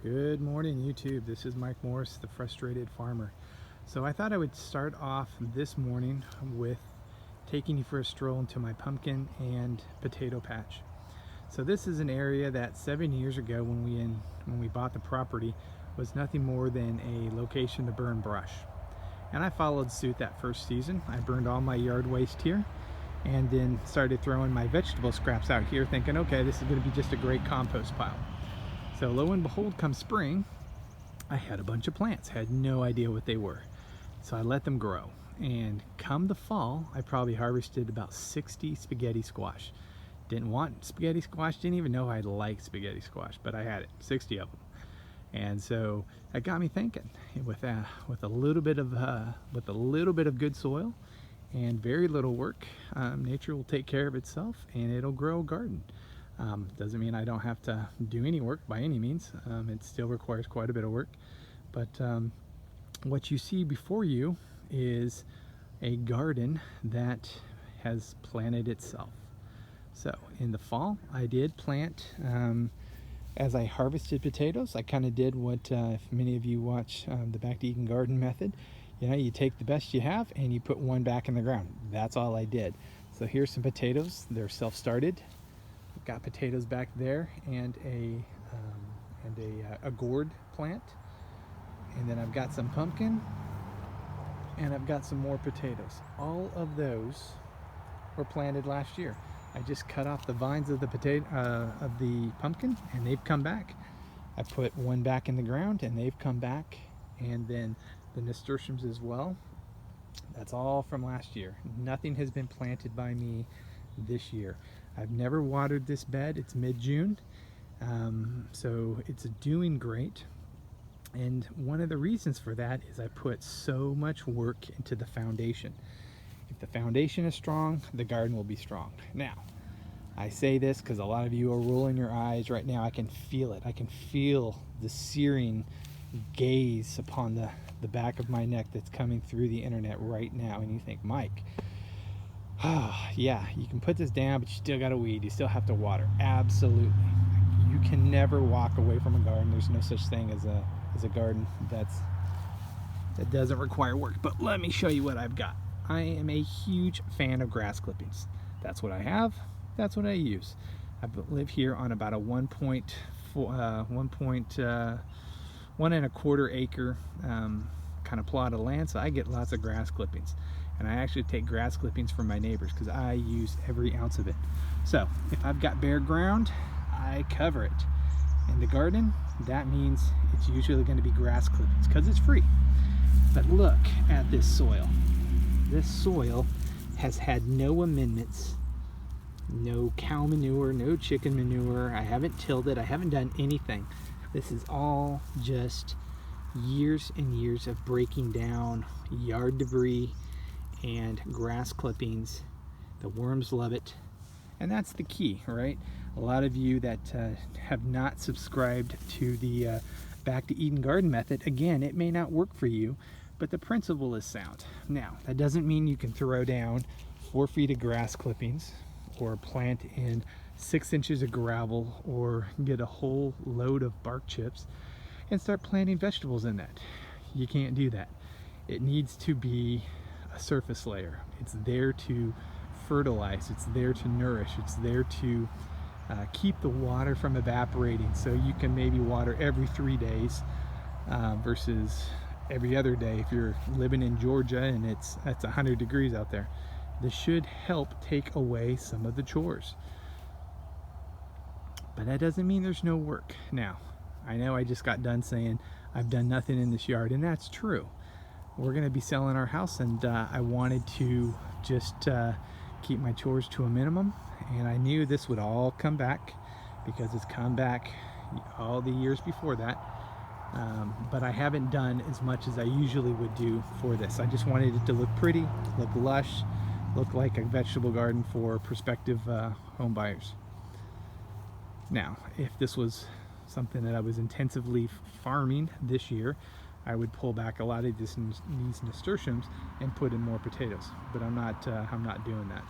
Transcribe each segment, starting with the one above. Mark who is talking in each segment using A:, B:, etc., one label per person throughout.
A: Good morning, YouTube. This is Mike Morris, the Frustrated Farmer. So I thought I would start off this morning with taking you for a stroll into my pumpkin and potato patch. So this is an area that 7 years ago when we bought the property was nothing more than a location to burn brush. And I followed suit that first season. I burned all my yard waste here and then started throwing my vegetable scraps out here thinking, okay, this is going to be just a great compost pile. So lo and behold, come spring, I had a bunch of plants, had no idea what they were. So I let them grow. And come the fall, I probably harvested about 60 spaghetti squash. Didn't want spaghetti squash, didn't even know I liked spaghetti squash, but I had it, 60 of them. And so that got me thinking, with a little bit of good soil and very little work, nature will take care of itself and it'll grow a garden. Doesn't mean I don't have to do any work by any means. It still requires quite a bit of work. But what you see before you is a garden that has planted itself. So in the fall, I did plant, as I harvested potatoes, I kind of did what if many of you watch the Back to Eden Garden method. You know, you take the best you have and you put one back in the ground. That's all I did. So here's some potatoes. They're self-started. Got potatoes back there and a gourd plant, and then I've got some pumpkin and I've got some more potatoes. All of those were planted last year. I just cut off the vines of the pumpkin and they've come back. I put one back in the ground and they've come back, and then the nasturtiums as well. That's all from last year. Nothing has been planted by me this year. I've never watered this bed. It's mid-June, so it's doing great. And one of the reasons for that is I put so much work into the foundation. If the foundation is strong, the garden will be strong. Now, I say this because a lot of you are rolling your eyes right now. I can feel it. I can feel the searing gaze upon the back of my neck that's coming through the internet right now. And you think, Mike, yeah, you can put this down, but you still got to weed. You still have to water. Absolutely. You can never walk away from a garden. There's no such thing as a garden that doesn't require work. But let me show you what I've got. I am a huge fan of grass clippings. That's what I have. That's what I use. I live here on about a 1.25 acre kind of plot of land, so I get lots of grass clippings. And I actually take grass clippings from my neighbors because I use every ounce of it. So if I've got bare ground, I cover it. In the garden, that means it's usually going to be grass clippings because it's free. But look at this soil. This soil has had no amendments, no cow manure, no chicken manure. I haven't tilled it. I haven't done anything. This is all just years and years of breaking down yard debris and grass clippings. The worms love it, and that's the key, right? A lot of you that have not subscribed to the Back to Eden Garden method, again, it may not work for you, but the principle is sound. Now, that doesn't mean you can throw down 4 feet of grass clippings or plant in 6 inches of gravel or get a whole load of bark chips and start planting vegetables in that. You can't do that. It needs to be a surface layer. It's there to fertilize, it's there to nourish, it's there to keep the water from evaporating, so you can maybe water every 3 days versus every other day if you're living in Georgia and it's 100 degrees out there. This should help take away some of the chores. But that doesn't mean there's no work. Now, I know I just got done saying I've done nothing in this yard, and that's true. We're going to be selling our house, and I wanted to just keep my chores to a minimum, and I knew this would all come back because it's come back all the years before that. But I haven't done as much as I usually would do for this. I just wanted it to look pretty, look lush, look like a vegetable garden for prospective home buyers. Now, if this was something that I was intensively farming this year, I would pull back a lot of these nasturtiums and put in more potatoes. But I'm not doing that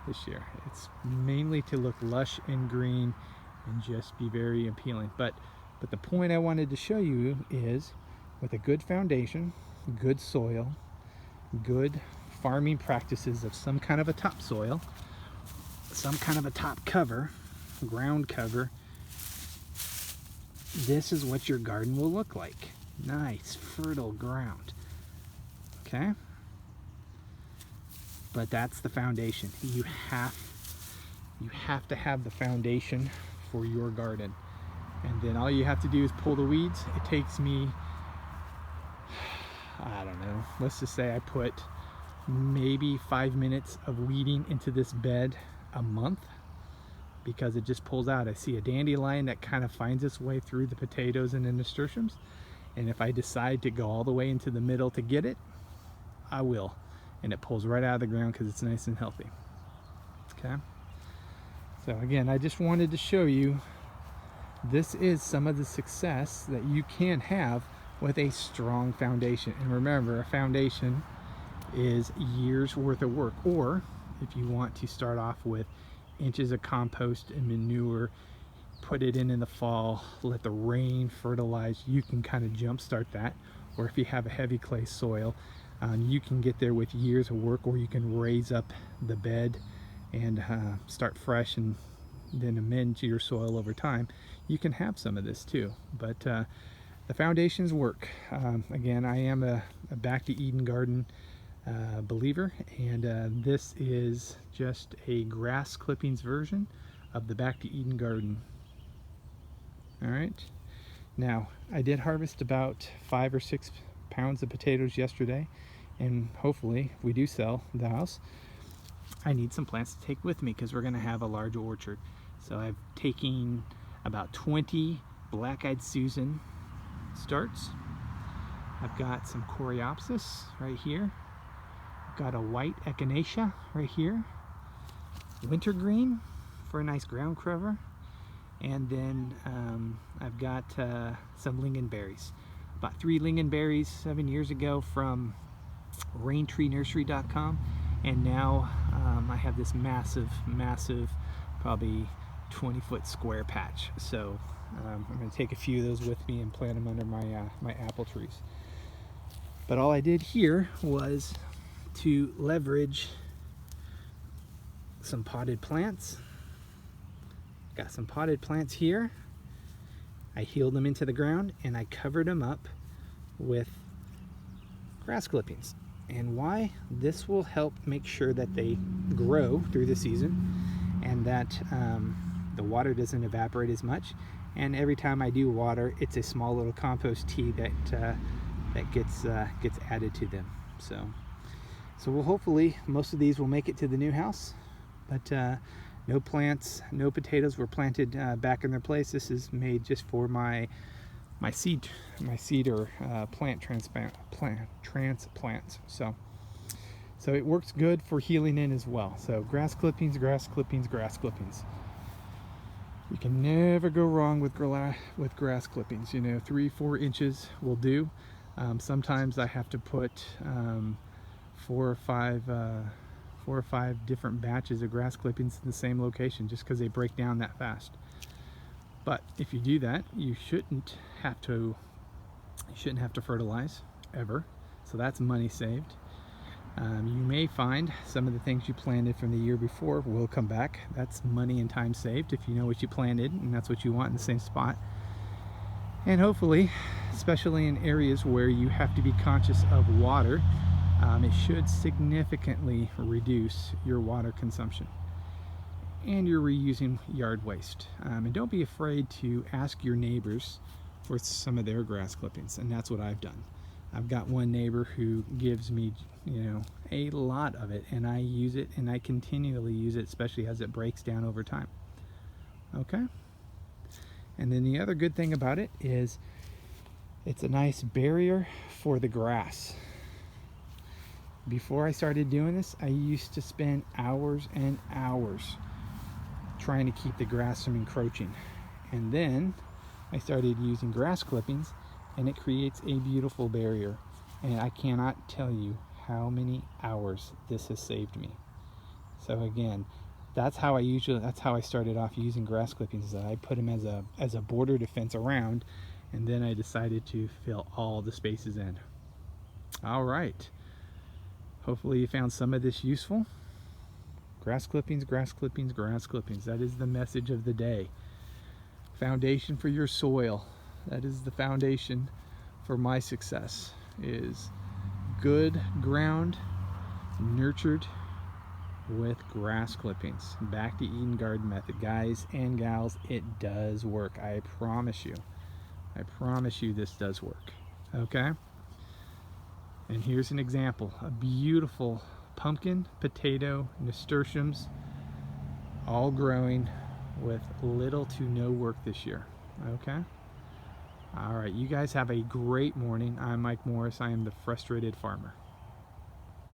A: this year. It's mainly to look lush and green and just be very appealing. But But the point I wanted to show you is, with a good foundation, good soil, good farming practices of some kind of a topsoil, some kind of a top cover, ground cover, this is what your garden will look like. Nice, fertile ground. Okay? But that's the foundation. You have to have the foundation for your garden. And then all you have to do is pull the weeds. It takes me, I don't know, let's just say I put maybe 5 minutes of weeding into this bed a month, because it just pulls out. I see a dandelion that kind of finds its way through the potatoes and the nasturtiums, and if I decide to go all the way into the middle to get it, I will, and it pulls right out of the ground because it's nice and healthy. Okay, so again, I just wanted to show you this is some of the success that you can have with a strong foundation. And remember, a foundation is years worth of work. Or if you want to start off with inches of compost and manure, put it in the fall, let the rain fertilize, you can kind of jumpstart that. Or if you have a heavy clay soil, you can get there with years of work, or you can raise up the bed and start fresh and then amend to your soil over time. You can have some of this too, but the foundations work. Again, I am a Back to Eden garden believer, and this is just a grass clippings version of the Back to Eden garden. All right, now I did harvest about 5 or 6 pounds of potatoes yesterday, and hopefully if we do sell the house, I need some plants to take with me because we're going to have a large orchard. So I've taken about 20 Black-Eyed Susan starts. I've got some Coreopsis right here. I've got a white Echinacea right here. Wintergreen for a nice ground cover. And then I've got some lingonberries. Bought 3 lingonberries 7 years ago from RainTreeNursery.com, and now I have this massive, probably 20-foot square patch. So I'm going to take a few of those with me and plant them under my apple trees. But all I did here was to leverage some potted plants. Got some potted plants here. I healed them into the ground and I covered them up with grass clippings. And why? This will help make sure that they grow through the season, and that the water doesn't evaporate as much. And every time I do water, it's a small little compost tea that gets added to them. So we'll hopefully, most of these will make it to the new house, but no plants, no potatoes were planted back in their place. This is made just for my seed or plant transplants. So it works good for healing in as well. So grass clippings, grass clippings, grass clippings. You can never go wrong with grass clippings. You know, 3-4 inches will do. Sometimes I have to put 4 or 5 different batches of grass clippings in the same location, just because they break down that fast. But if you do that, you shouldn't have to fertilize ever. So that's money saved. You may find some of the things you planted from the year before will come back. That's money and time saved if you know what you planted and that's what you want in the same spot. And hopefully, especially in areas where you have to be conscious of water, it should significantly reduce your water consumption. And you're reusing yard waste. And don't be afraid to ask your neighbors for some of their grass clippings, and that's what I've done. I've got one neighbor who gives me, you know, a lot of it, and I use it, and I continually use it, especially as it breaks down over time. Okay? And then the other good thing about it is it's a nice barrier for the grass. Before I started doing this, I used to spend hours and hours trying to keep the grass from encroaching. And then I started using grass clippings, and it creates a beautiful barrier. And I cannot tell you how many hours this has saved me. So again, that's how I started off using grass clippings. That I put them as a border defense around, and then I decided to fill all the spaces in. All right. Hopefully you found some of this useful. Grass clippings, grass clippings, grass clippings. That is the message of the day. Foundation for your soil. That is the foundation for my success, is good ground nurtured with grass clippings. Back to Eden Garden method. Guys and gals, it does work. I promise you. I promise you this does work. Okay? And here's an example. A beautiful pumpkin, potato, nasturtiums, all growing with little to no work this year. Okay? All right, you guys have a great morning. I'm Mike Morris. I am the Frustrated Farmer.